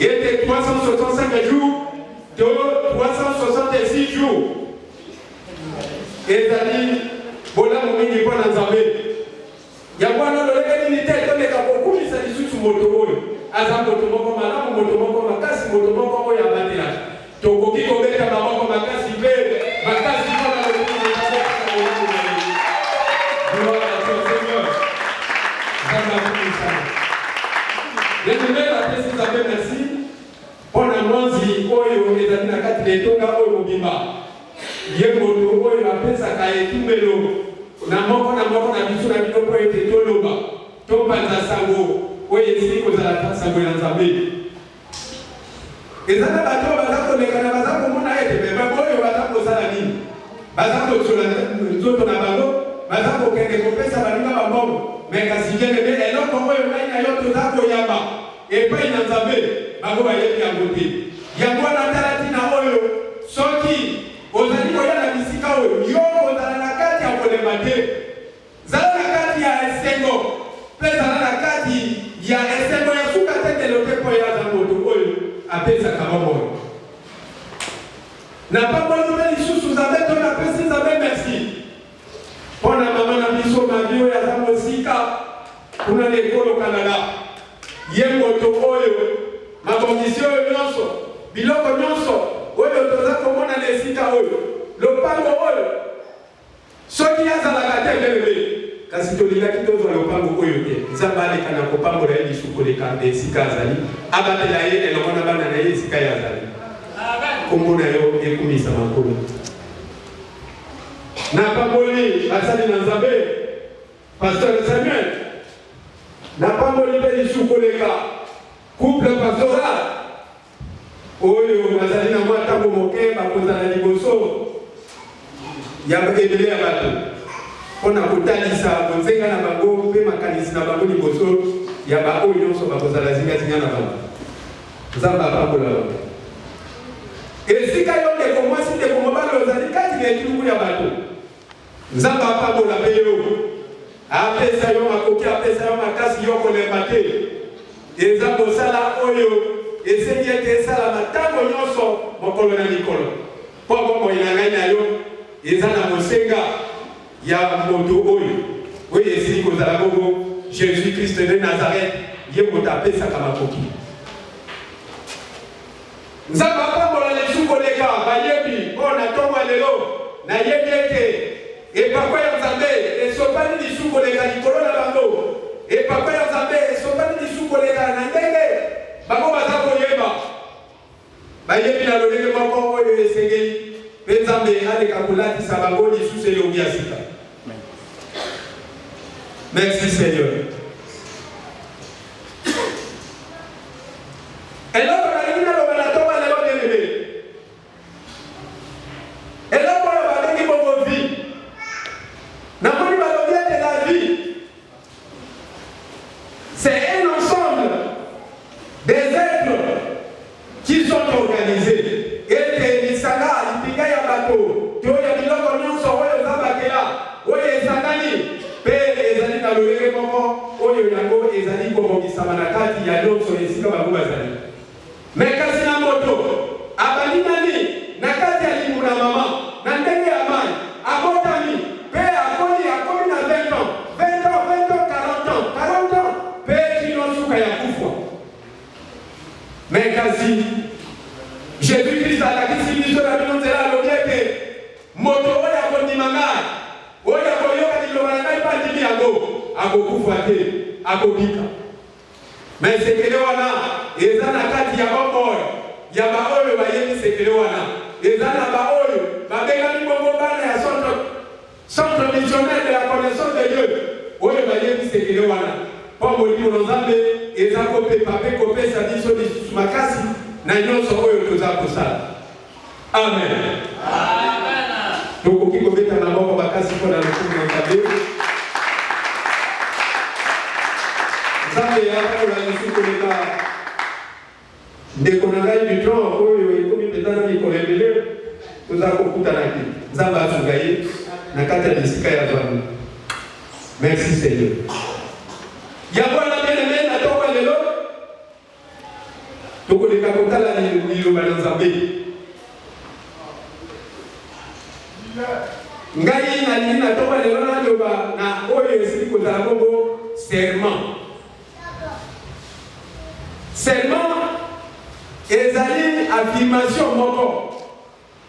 Il était 365 jours, 366 jours. Et Zali, voilà mon mini point dans Zambé. Il y a quoi dans le unité, il y a beaucoup qui s'est dit sur moto. Azam moto comme moto comme makasi, moto comme ya batela. Tokoki kobeta mama comme makasi pe, makasi comme la gloire à toi Seigneur. Bien-aimé, la précise avec merci. Pour l'annonce, oyo les amis na kati letonga oyo mobimba. Yemoto oyo apesa ka etumelo. Na moko na biso na biloko ete toloba. Topanza sango oyo esili kozala sango ya Nzambe. Ezana bato baza kolekana baza komona ete me bakoyo baza kozala nini? Baza kotshola nzoto na bango, baza kokende kopesa baninga bambongo. Mais kasi bien-aimé, eloko oyo ngai na yo toza koyamba epai na Nzambe. Bango bayebi yango te. Yango wana tala tina oyo soki ozali koyala bisika oyo yo kozala na kati ya kolemba te. Zala na kati ya esengo mpe zala na kati ya esengo ya suka te delote mpo yaza moto oyo apesaka bomoi. Na pamboli mpe lisusu Nzambe to napesi Nzambe merci mpo na mama na biso mabi oyo aza mosika kuna na ekolo Canada. Ye moto oyo makondisio nyonso biloko nyonso oyo toza komona na esika oyo lopango oyo soki azalaka te belebe kasi tolingaki tozwa lopango oyo te. Nzambe aleka na kopambola ye lisusu koleka na esika azali abatela ye elongo na bana na ye esika ye azali. Kombo na yo ekumisa makolo na pamboli basali na Nzambe Pasteur Samuel na pamboli mpe lisusu koleka couple pastoral oyo bazali na mwa ntango moke bakozala liboso ya ebele ya bato mpona kotalisa bonzenga na bango mpe makanisi na bango liboso ya baoyo nyonso bakozala zingazinga na bango. Nzambe apambola bango. Esika yo ndeko mwasi ndeko mobali ozali kati na etuluku ya bato. Nzambe apambola mpe yo apesa yo makoki apesa yo makasi yo kolemba te. Eza kosala oyo esengi ete esalama ntango nyonso mokolo na mikolo mpo bomoi na ngai na yo eza na mosenga ya moto oyo esili kozala bongo Jésus Christ de Nazareth ye moto apesaka makoki. Nzambe apambola lisusu koleka bayebi mpo na ntongo ya lelo nayebi ete epako ya Nzambe esopani lisusu koleka likolo na bango. Epako ya Nzambe esopani lisusu koleka na ndenge bango baza koyeba bayebi na lolenge moko oyo esengeli mpe Nzambe aleka kolatisa bango lisusu elongi ya sika. Merci Seigneur. Eloko balingi naloba na ntongo ya lelo bien-aimé, eloko oyo babengi bongo vie. Namoni balobi ete la vie c'est un ensemble des êtres qui sont organisés. Et lisanga lipinga ya bato to ya biloko nyonso oyo zabakela oyo ezangani pe ezali na lolenge moko oyo yango ezali kobongisama na kati ya nyonso esika bango bazali. Mais kasi na moto abali nani na kati ya limu na mama na ndenge ya mai abotami pe akomi na 20 ans 40 ans pe kino suka ya kufwa. Mais kasi Jésus Christ alakisi biso na bino nzela alobi ete moto oyo akondima ngai oyo akoyoka liloba na ngai mpe andimi yango akokufa te akobika. Mais sekele wana eza na kati ya bomoi ya baoyo bayebi sekele wana eza na baoyo babengami bongo bana ya centre missionnaire de la connaissance de Dieu oyo bayebi sekele wana mpo molimo na Nzambe eza kopepa mpe kopesa biso lisusu makasi na nyonso oyo toza kosala. Amen. Tokoki kobeta na moko makasi mpo na lokumu na Nzambe. Nzambe yakola lisusu koleka ndeko na ngai du temps oyo ekomi mpenza na mikolo ebele toza kokutana te. Nzambe asunga ye na kati ya bisika ya Nzambe. Merci Seigneur. Yango wana bien-aimé na ntongo ya lelo tokoleka kotala liloba na Nzambe. Ngai nalingi natoka lelo naloba na oyo esili kozala bongo serment. Serment ezali affirmation moko.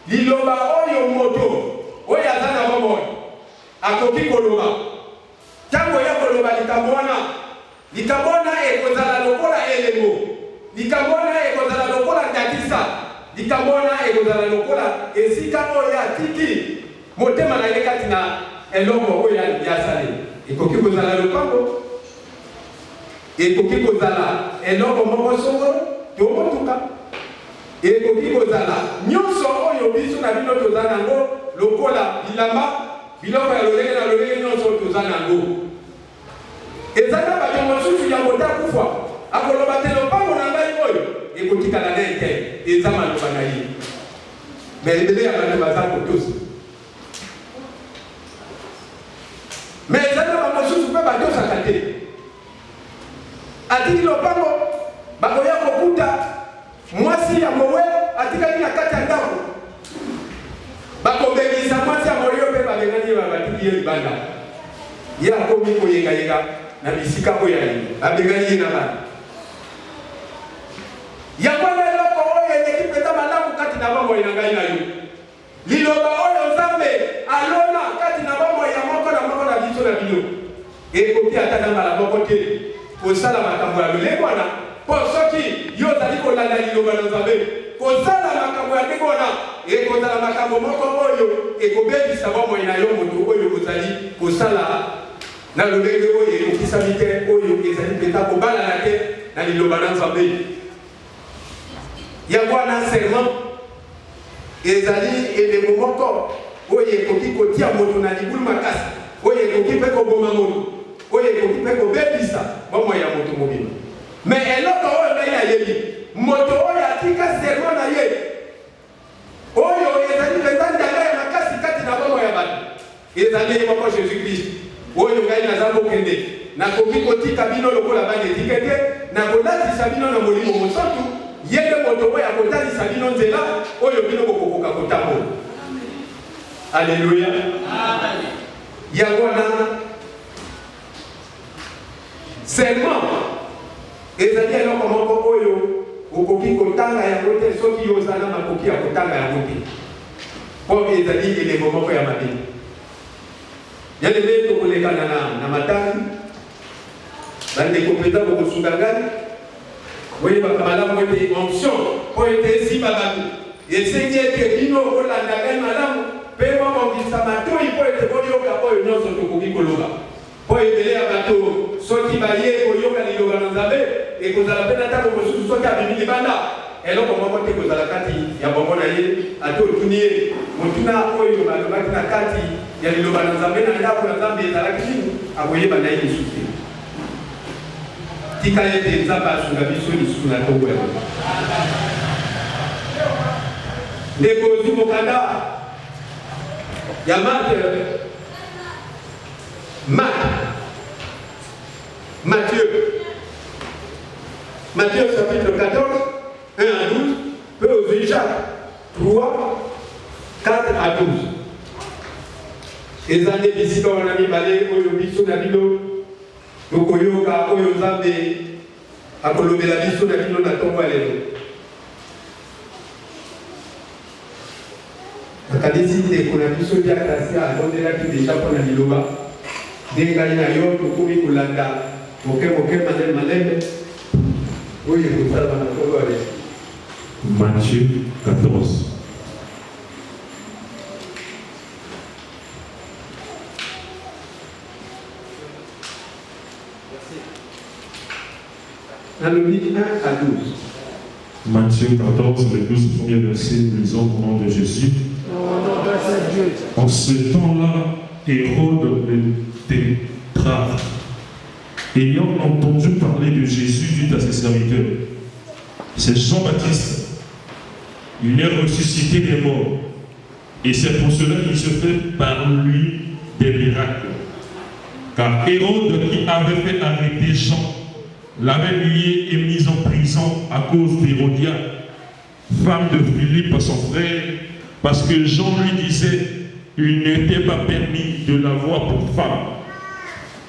Liloba oyo moto oyo aza na bomoi akoki koloba. Tango ya koloba likambo wana ekozala lokola elembo. Likambo wana ekozala lokola ndakisa. Likambo wana ekozala lokola esika oyo atiki motema na ye kati na eloko oyo yasali. Ekoki kozala lopango, ekoki kozala eloko moko songolo to motuka, ekoki kozala nyonso oyo biso na bino toza nango lokola bilamba, biloko ya lolenge na lolenge nyonso toza nango. Ezaka bato mosusu ya kotakufa akoloba te lopango na ngai oyo ekotikala na ete eza maloba na ye. Mais ebele ya bato baza kotosa. Mais ezaka bamosusu mpe batosaka te. Atiki lopango bakoya kokuta mwasi ya mowe atikali na kati ya ndako. Bakobengisa mwasi ya moyo mpe babengani batiki ye libanda. Ye akomi koyenga na bisika oyo abengani ye na bana. Yakwana eloko oyo eleki peta malamu kati na bomoi na ngai na yo. Liloba oyo Nzambe alona kati na bomoi ya moko na moko na biso na bino. Ekoki ata na mbala moko te kosala makambo ya lolenge wana po soki yo ozali kolanda liloba na Nzambe kosala makambo ya ndenge wana ekozala makambo moko oyo ekobebisa bomoi na yo moto oyo ozali kosala na lolenge oyo ekokisami te oyo ezali peta kobalana te na liloba na Nzambe. Yagwana serment ezali elembo moko oyo ekoki kotia moto na libulu makasi oyo ekoki mpe koboma moto oyo ekoki mpe kobebisa bomoi ya moto mobima. Mais eloko oyo ngai nayebi moto oyo atika serment na ye oyo ezali mpenza ndanga ya makasi kati na bomoi ya bato ezali ye moko Jésus Christ oyo ngai naza kokende nakoki kotika bino lokola bana etikete nakolatisa bino na molimo mosantu yende moto oyo akotalisa bino nzela oyo bino bokokoka kotambola. Alléluia. Amen. Yango wana serment ezali eloko moko oyo okoki kotanga yango te soki ozala makoki ya kotanga yango te po ezali elembo moko ya mabe. Yalebe tokolekana na matani bandeko mpenza bokosunga ngai oyo bakamalamu ete onction po ete esimba bato esengi ete bino kolanda ngai malamu mpe mobongisa matoi po ete boyoka oyo nyonso tokoki koloba po ebele ya bato soki baye koyoka liloba na Nzambe ekozala mpe na ntango mosusu soki abimi libanda eloko moko te kozala kati ya bongo na ye ate otuni ye motuna oyo balobaki na kati ya liloba na Nzambe na ndako na Nzambe ezalaki nini akoyeba na ye lisusu te. Tika ete Nzambe asunga biso lisusu na tongo ya moto. Ndeko ozwi mokanda ya Matthieu chapitre 14, 1 à 12, peu aux Jacques 3, 4 à 12. Et zande bisika wana mibale oyo biso na bino tokoyoka oyo Nzambe akolobela biso na bino na tongo ya lelo. Nakanisi ndeko na biso bya Kasia alondelaki deja mpona liloba nde ngai na yo tokomi kolanda moke malembe oyo ekosala na tongo ya lelo. Matthieu 14. Anonyme 1 à 12. Matthieu 14, les 12 premiers versets, lisons au nom de Jésus. En ce temps-là, Hérode le tétrarque, ayant entendu parler de Jésus, dit à ses serviteurs, c'est Jean-Baptiste, il est ressuscité des morts, et c'est pour cela qu'il se fait par lui des miracles. Car Hérode, qui avait fait arrêter Jean, l'avait lié et mise en prison à cause d'Hérodia, femme de Philippe, son frère, parce que Jean lui disait qu'il n'était pas permis de l'avoir pour femme.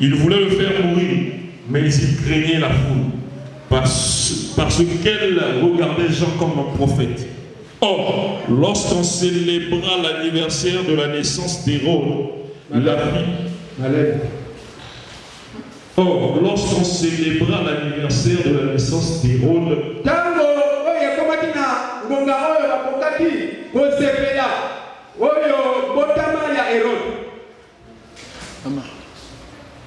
Il voulait le faire mourir, mais il craignait la foule, parce qu'elle regardait Jean comme un prophète. Or, lorsqu'on célébra l'anniversaire de la naissance d'Hérode, lorsqu'on célébra l'anniversaire de la naissance d'Hérode,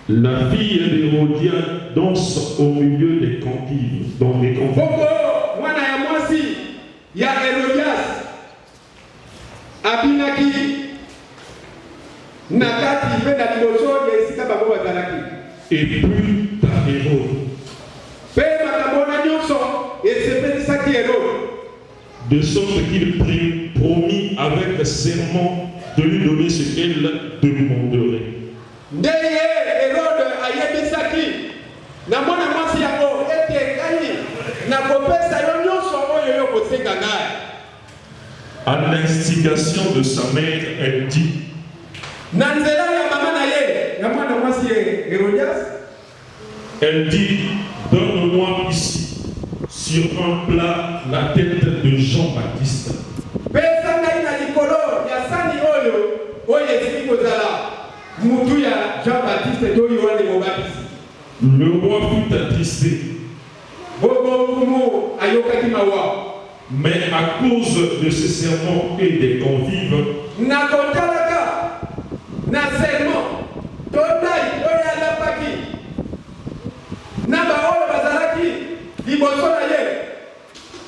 la fille d'Hérodien danse au milieu des convives, dans les convives. Et plus tard Hérode, de sorte qu'il promit avec serment de lui donner ce qu'elle demanderait. À l'instigation de sa mère, elle dit: donne-moi ici, sur un plat, la tête de Jean-Baptiste. Le roi fut attristé, mais à cause de ses serments et des convives,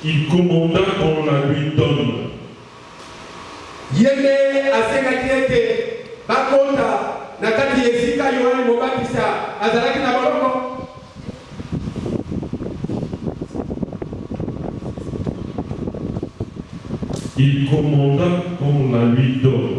il commanda qu'on la lui donne. Il commanda qu'on la lui donne.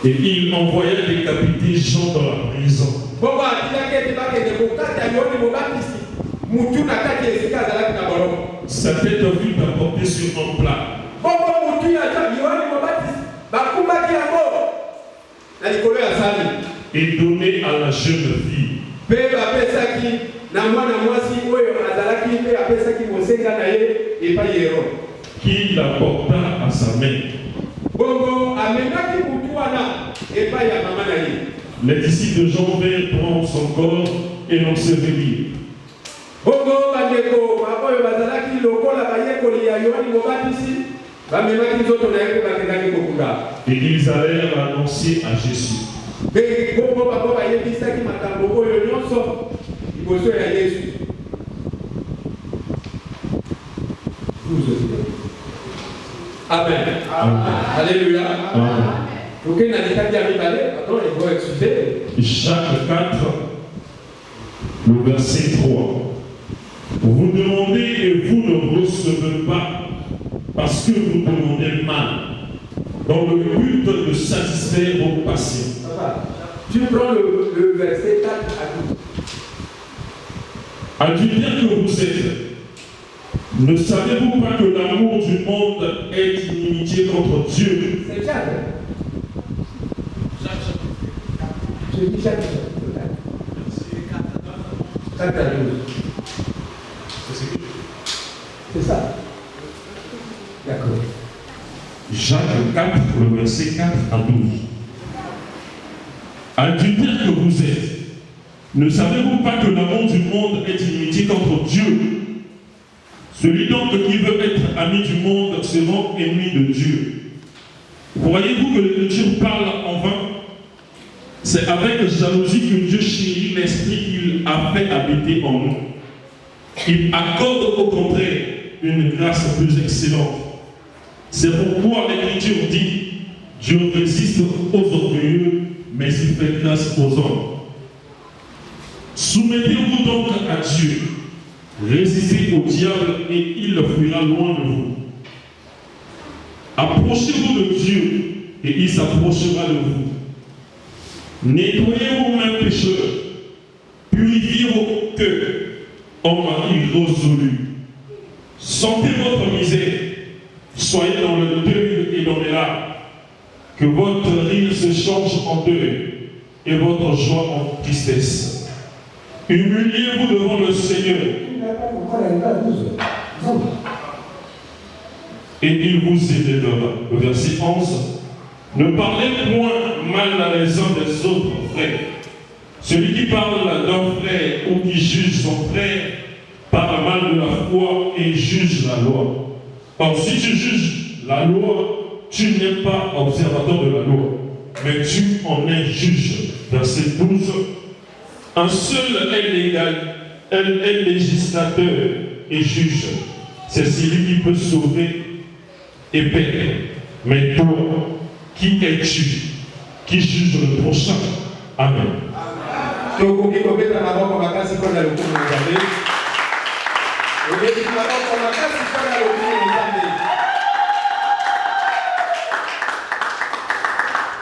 Et il envoya décapiter Jean dans la prison. Sa tête fut apportée sur un plat. Et donnée à la jeune fille. Qui la porta à sa main. Les disciples de Jean vinrent prendre son corps et l'ensevelir. Et ils allèrent l'annoncer à Jésus. Amen. Alléluia. Jacques 4, le verset 3. Vous demandez et vous ne recevez pas parce que vous demandez mal, dans le but de satisfaire vos passions. Tu prends le verset 4 à 12. Adultère que vous êtes, ne savez-vous pas que l'amour du monde est inimitié contre Dieu? C'est Jacques. Je dis Jacques. 4 à 12. C'est ça. D'accord. Jacques 4, le verset 4 à 12. Adultère que vous êtes, ne savez-vous pas que l'amour du monde est inimitié contre Dieu? Celui donc qui veut être ami du monde sera ennemi de Dieu. Croyez-vous que l'Écriture parle en vain? C'est avec jalousie que Dieu chérit l'esprit qu'il a fait habiter en nous. Il accorde au contraire une grâce plus excellente. C'est pourquoi l'Écriture dit: Dieu résiste aux orgueilleux, mais il fait grâce aux hommes. Soumettez-vous donc à Dieu. Résistez au diable et il fuira loin de vous. Approchez-vous de Dieu et il s'approchera de vous. Nettoyez vous-même pécheurs, purifiez vos cœurs, hommes irrésolus. Sentez votre misère, soyez dans le deuil et dans les larmes. Que votre rire se change en deuil et votre joie en tristesse. Humiliez-vous devant le Seigneur et il vous élèvera. Le verset 11. Ne parlez point mal les uns des autres, frères. Celui qui parle d'un frère ou qui juge son frère parle mal de la foi et juge la loi. Or, si tu juges la loi, tu n'es pas observateur de la loi, mais tu en es juge. Verset 12. Un seul est législateur et juge. C'est celui qui peut sauver et perdre. Mais toi, qui es-tu qui juge le prochain? Amen.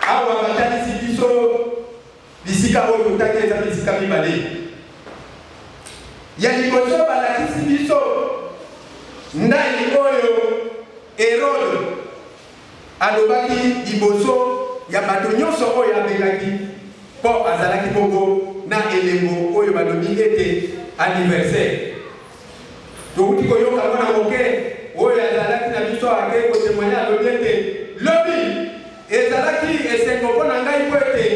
Awa batalisi biso bisika oyo totaki eza bisika mibale ya liboso balakisi biso ndai oyo Herode alobaki liboso ya bato nyonso oyo abengaki mpo azalaki bongo na elembo oyo balobi ete anniversaire. Tokuti koyoka mwana moke oyo azalaki na biso ake kotemonya alobi ete lobi ezalaki esengo mpo na ngai mpo ete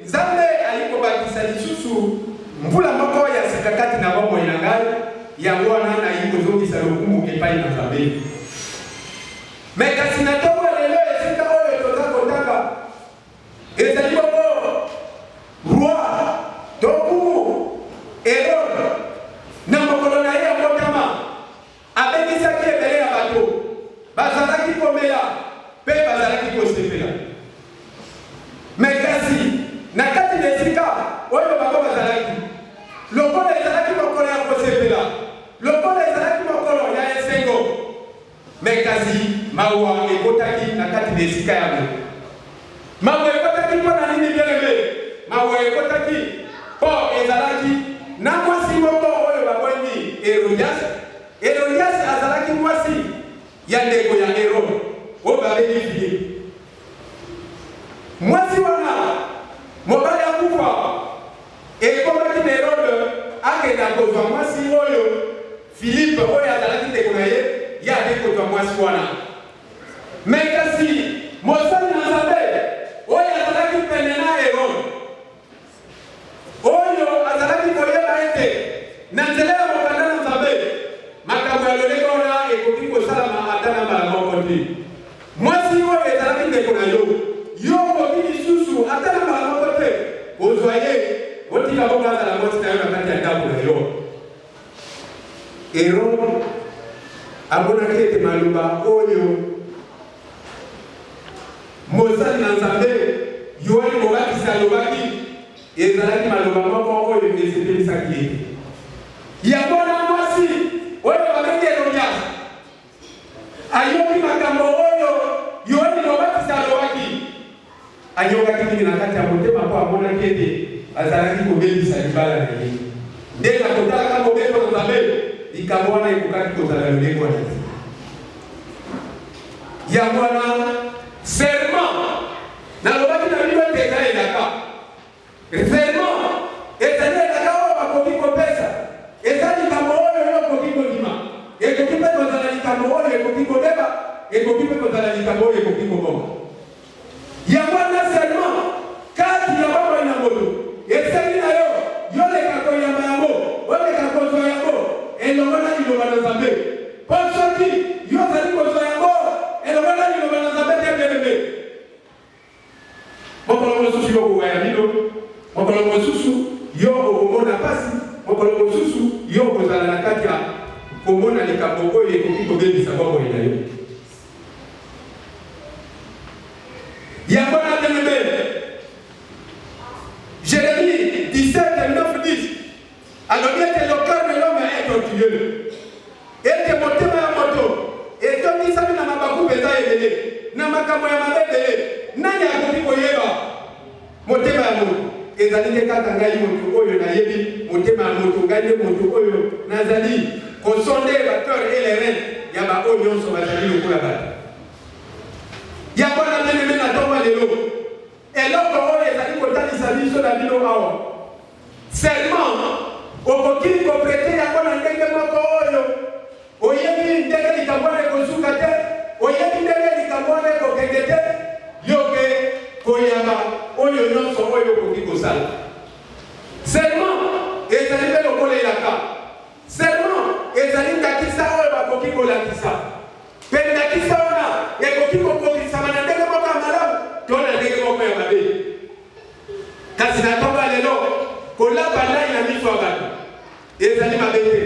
Nzambe ali kobakisa lisusu mvula moko ya sika kati na bomoi na ngai yango wana nayi kozongisa lokumu epai na Nzambe. Me kasi na ntongo lelo esika oyo toza kotanga ezali bongo roi tokumu Herode na mokolo na ye ya motama abengisaki ebele ya bato bazalaki komela mpe bazalaki kosepela. Me kasi na kati na esika oyo bango bazalaki lokola ezalaki mokolo ya kosepela, lokola ezalaki mokolo ya esengo, me kasi mawa ekotaki na kati na esika yango. Mawa ekotaki mpo na nini bien-aimé? Mawa ekotaki mpo ezalaki na mwasi moko oyo babengi Herodias. Herodias azalaki mwasi ya ndeko ya Herode oyo babengi Philippe. Mwasi wana mobali akufa ekomaki na Herode akenda kozwa mwasi oyo Philippe oyo azalaki ndeko na ye ye ake kozwa mwasi wana. Me kasi mosali na Nzambe oyo azalaki pene na Herode oyo azalaki koyeba ete na nzela ya mokanda na Nzambe makambo ya lolenge wana ekoki kosalama ata na mbala moko te. Mwasi oyo ezalaki ndeko na yo yo okoki lisusu ata na mbala moko te kozwa ye otika bongo azala mwasi na yo na kati ya ndako na yo. Herode amonaki ete maloba oyo mosali na Nzambe Yohane Mobatizi alobaki ezalaki maloba moko oyo esepelisaki ye. Yango na mwasi oyo babengi Herodias ayoki makambo oyo Yohane Mobatizi alobaki, ayokaki mingi na kati ya motema mpo amonaki ete azalaki kobebisa libala na ye. Ndenge akotalaka mobeko na Nzambe likambo wana ekokaki kozala lolenge wana. Yango wana serment nalobaki na bino ete eza elaka. Serment ezali elaka oyo bakoki kopesa, eza likambo oyo yo okoki kondima, ekoki mpe kozala likambo oyo ekoki kobeba, ekoki mpe kozala likambo oyo ekoki koboma. Yango wana serment kati ya bomoi na moto esali na yo yoleka koyamba yango oleka kozwa yango elongo na liloba na Nzambe. Po soki yo ozali kozwa yango elongo na liloba na Nzambe te bien-aimé, mokolo mosusu yo okoya bino, mokolo mosusu yo okomona pasi, mokolo mosusu yo okozala na kati ya komona likambo oyo ekoki kobebisa bomoi na yo. Yango na bien-aimé, Jérémie 17:9-10 alobi ete le cœur de l'homme est tortueux, ete motema ya moto etongisami na mabaku mpenza ebele, na makambo ya mabe ebele, na nani akoki koyeba motema ya moto ezali nde kaka ngai moto oyo nayebi motema ya moto ngai nde moto oyo nazali kosonde bacœur et les reins ya baoyo nyonso bazali lokola bato yango na mene na ntongo lelo eloko oyo ezali kotalisa biso na bino awa seulement okoki koprete yango na ndenge moko oyo oyebi ndenge likambo wana ekosuka te oyebi ndenge likambo wana ekokende te yoke koyamba oyo nyonso oyo okoki kosala seulement ezali mpe lokola elaka seulement ezali ndakisa oyo bakoki kolakisa mpe ndakisa wana ekoki kokokisama na ndenge moko ya malamu to na ndenge moko ya mabe kasi na ntongo lelo kolapa ndai na miso ya bato ezali mabe te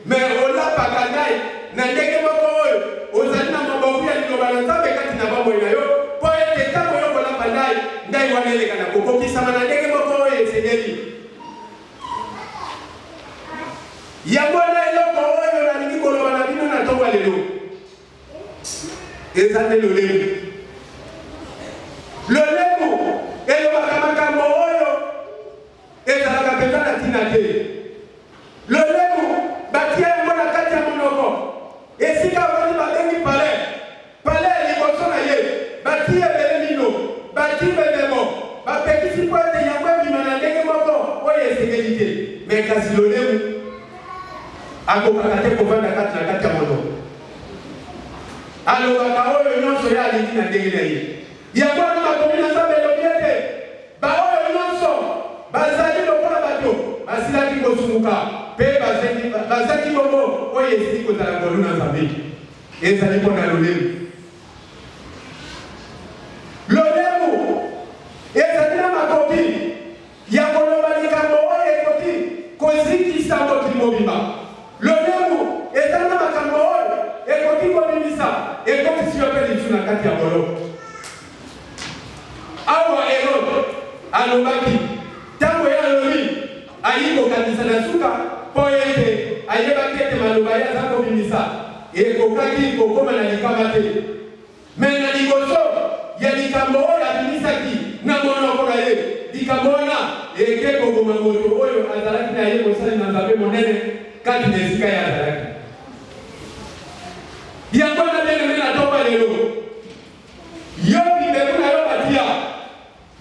me olapaka ndai na ndenge moko oyo ozali na mabaku ya liloba na nzambe kati na bomoi na yo mpo ete ntango yo kolapa ndai wana elekana kokokisama na ndenge moko oyo esengeli yango na eloko oyo nalingi koloba na bino na ntongo lelo eza nde lolemo elobaka makambo oyo ezalaka mpenza na ntina te lolemo batia yango na kati ya monoko esika bani babengi pale liboso na ye batie ebele mino batie bememo bapekisi po ete yango ebima na ndenge moko oyo esengeli te me kasi lolemo akokaka te kovanda kati na kati ya monoko alobaka oyo nyonso ye alingi na ndenge na ye yango wana makomi na nzambe elobi ete baoyo nyonso bazali lokola bato basilaki kosumuka mpe bazaki bongo oyo esili kozala ngolu na nzambe ezali mpo na lolemo ezali na makoki ya koloba likambo oyo ekoki kozikisa mokili mobimba lolemo ezali na makambo oyo ekoki kobimisa ekokisi yo mpe lisu na kati ya boloko awa Herode alobaki ntango ye alobi ayi kokanisa na suka mpo ete ayebaki ete maloba ye aza kobimisa ekokaki kokoma na likama te me na liboso ya likambo oyo abimisaki na monoko na ye likambo wana eke koboma moto oyo azalaki na ye mosali na nzambe monene kati na esika ye azalaki yango na bene na ntongo lelo yo bibeku na yo batia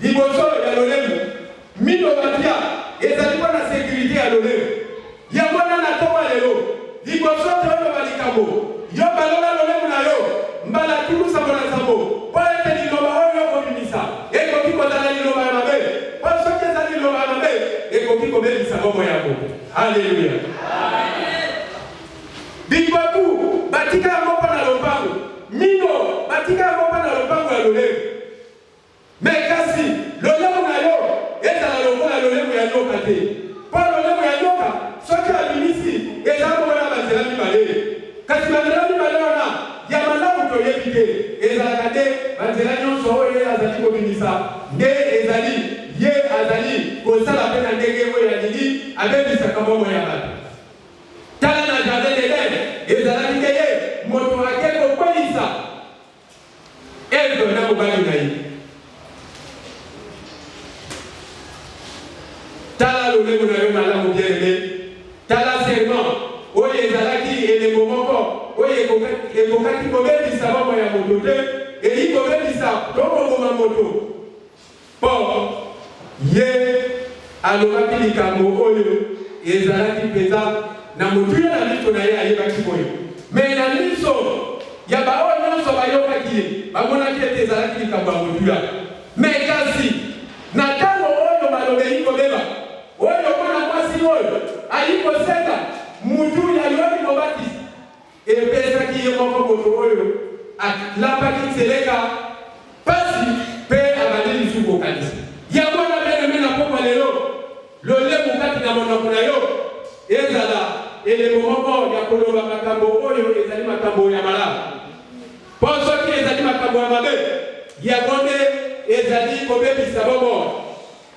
liboso ya lolemo mino batia ezali mpo na sécurité ya lolemo yango na ntongo lelo liboso te oyo balikambo yo baloba lolemo na yo mbala tulusambo na nsambo mpo ete liloba oyo kobimisa ekoki kozala liloba ya mabe mpo soki eza liloba ya mabe ekoki kobebisa bomoi yako haleluya bibaku batika yango mpo na lopango mino batika yango mpo na lopango ya lolemo me kasi lolemo na yo ezala lokola lolemo ya nyoka te mpo lolemo ya nyoka soki abimisi eza bongo na banzela mibale kasi banzela mibale wana ya malamu toyebi te ezalaka te banzela nyonso oyo ye azali kobimisa nde ezali ye azali kosala mpe na ndenge oyo alingi abebisaka bongo ya bato tala na jardin d'Eden ezalaki te ye moto ake kokweyisa Eve na mobali na ye tala lolemo na yo malamu bien-aimé tala serment oyo ezalaki elembo moko oyo ekokaki kobebisa bongo ya moto te eyi kobebisa to koboma moto mpo ye alobaki likambo oyo ezalaki mpenza na motuya na miso na ye ayebaki boye me na miso ya baoyo nyonso bayokaki ye bamonaki ete ezalaki likambo ya motuya me kasi na ntango oyo balobeli kobeba oyo mwana mwasi oyo ayi kosenga mutu ya yoki mobatisi epesaki ye moko moto oyo alapaki nseleka pasi mpe abandi lisu kokanisa yango na bene na pokwa lelo lolemo kati na monoko na yo ezala elembo moko ya koloba makambo oyo ezali makambo ya malamu mpo soki ezali makambo ya mabe yango nde ezali kobebisa bongo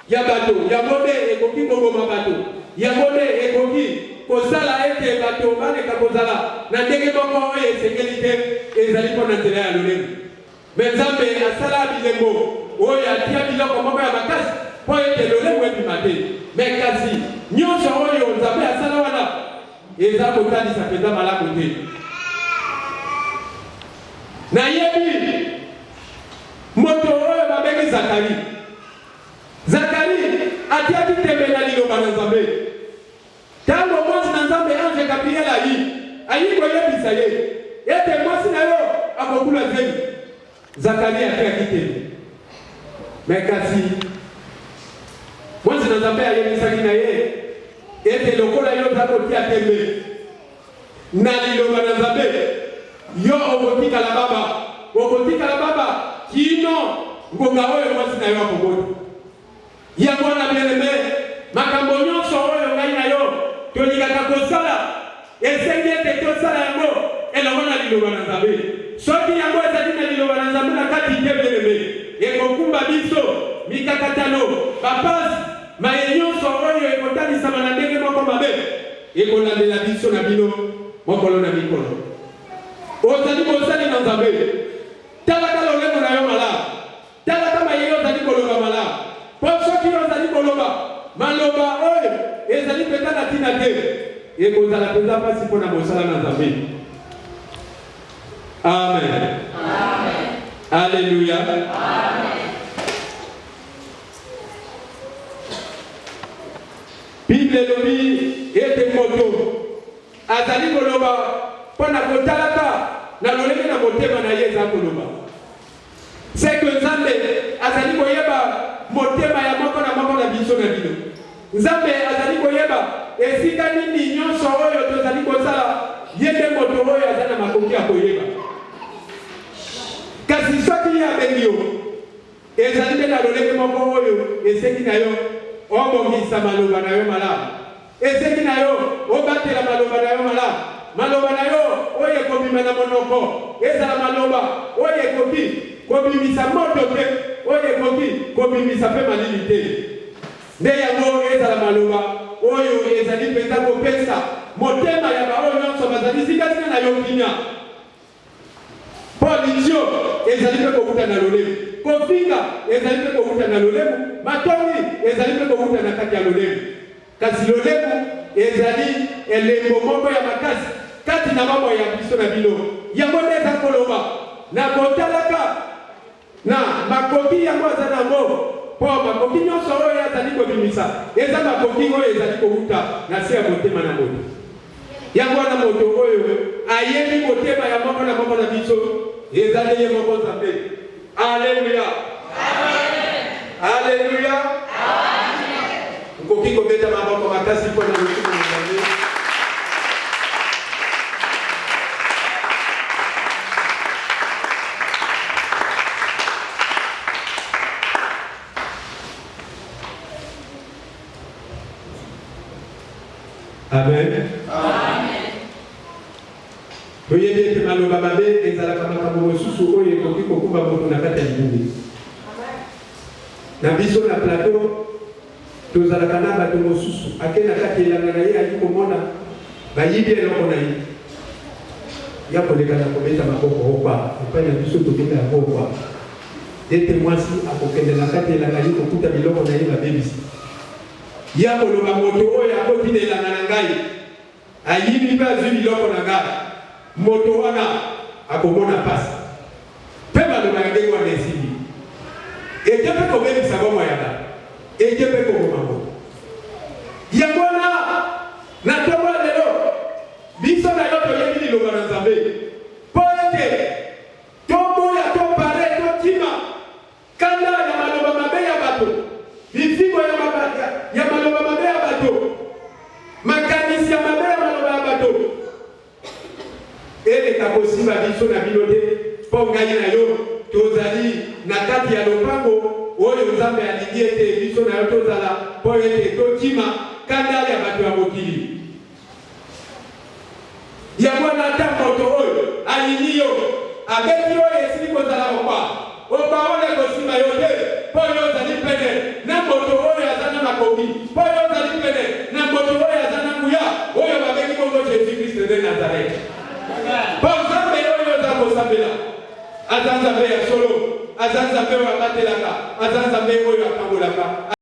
ya bato yango nde ekoki koboma bato yango nde ekoki kozala ete bato baleka kozala na ndenge moko oyo esengeli te ezali mpo na nzela ya lolemo me nzambe asala bilembo oyo atia biloko moko ya makasi po ete lolemo ebima te. Me kasi nyonso oyo Nzambe asala wana eza kotalisa mpenza malamu te. Nayebi moto oyo babengi Zakari. Zakari atiaki tembe na liloba na Nzambe. Tango mwasi na Nzambe ange Gabriel ayi koyebisa ye ete mwasi na yo akokula zemi. Zakari atiaki tembe. Me kasi mwasi na Nzambe ayebisaki na ye ete lokola yo za kotia tembe na liloba na Nzambe, yo okotikala baba kino ngonga oyo mwasi na yo akobota. Yango wana bien-aimé, makambo nyonso oyo ngai na yo tolingaka kosala esengi ete tosala yango elongo na liloba na Nzambe. Soki yango ezali na liloba na Nzambe na kati te bien-aimé, ekokumba biso mikakatano bapasi maye nyonso oyo ekotalisama na ndenge moko mabe ekolandela biso na bino mokolo na mikolo. Ozali kosali na Nzambe, talaka lolemo na yo malamu, talaka maye yo ozali koloba malamu. Po soki yo ozali koloba maloba oyo ezali peta na tina te, ekozala mpenza mpasi mpo na mosala na Nzambe. Amen. Amen. Alléluia. Amen. Bible elobi ete moto azali koloba pona kotalaka na lolenge na motema na ye eza koloba. C'est que Nzambe azali koyeba motema ya moko na biso na bino. Nzambe azali koyeba esika nini nyonso oyo tozali kosala yende moto oyo azali na makoki ya koyeba. Kasi soki ya bengi yo ezali na lolenge moko oyo eseki na yo obongisa maloba na yo malamu. Eseki na yo obatela maloba na yo malamu. Maloba na yo oyo ekobima na monoko ezala maloba oyo ekoki kobimisa moto te, oyo ekoki kobimisa mpe malili te. Nde yango ezala maloba oyo ezali mpenza kopesa motema ya baoyo nyonso bazali sikasika na yo kinya. Polizio ezali mpe kokuta na lolemo, kofinga ezali mpe kokuta na lolemo, matongi ezali mpe kokuta na kati ya lolemo. Kasi lolemo ezali elembo moko ya makasi kati na mambo ya biso na bino. Yango nde eza koloba na kotalaka na makoki yango aza nango po makoki nyonso oyo azali kobimisa eza makoki oyo ezali kokuta na se ya motema na moto. Yango wana moto oyo ayebi motema ya moko na biso ezali ye moko Nzambe. Alléluia. Amen. Alléluia. Amen. Nkoki kobeta maboko makasi mpo na lokumu na Nzambe. Amen. Amen. Toyebi ete maloba mabe ezalaka makambo mosusu oyo ekoki kokumba moto na kati ya libungi. Na biso na plateau tozalaka na bato mosusu ake na kati elanga na ye ali komona bayibi eloko na ye ya koleka na kobeta maboko okwa epai na biso tokenda yango okwa ete mwasi akokende na kati elanga ye kokuta biloko na ye babebisi ya koloba moto oyo akoti na elanga na ngai ayibi mpe azwi biloko na ngai moto wana akomona pasi mpe baloba ya ndenge wana esili eke mpe kobebisa bomo ya bato eke mpe koboma moto yango wana na ntongo lelo biso na yo toyebi liloba na Nzambe mpo ete toboya topare totima kanda ya maloba mabe ya bato bifigo ya maloba mabe ya bato makanisi ya mabe ya maloba ya bato eleka kosimba biso na bino te mpo ngai na yo tozali na kati ya lopango oyo Nzambe alingi ete biso na yo tozala mpo ete totima kanda ya bato ya mokili. Yango wana ata moto oyo alingi yo abeti oyo esili kozala okwa ole kosimba yo te mpo yo ozali pene na moto oyo aza na makoki mpo yo ozali pene na moto oyo aza na nguya oyo babengi bongo Jésus-Christ de Nazareth. Mpo Nzambe oyo oza kosambela aza Nzambe ya solo, aza nzambe oyo abatelaka, aza nzambe oyo akambolaka.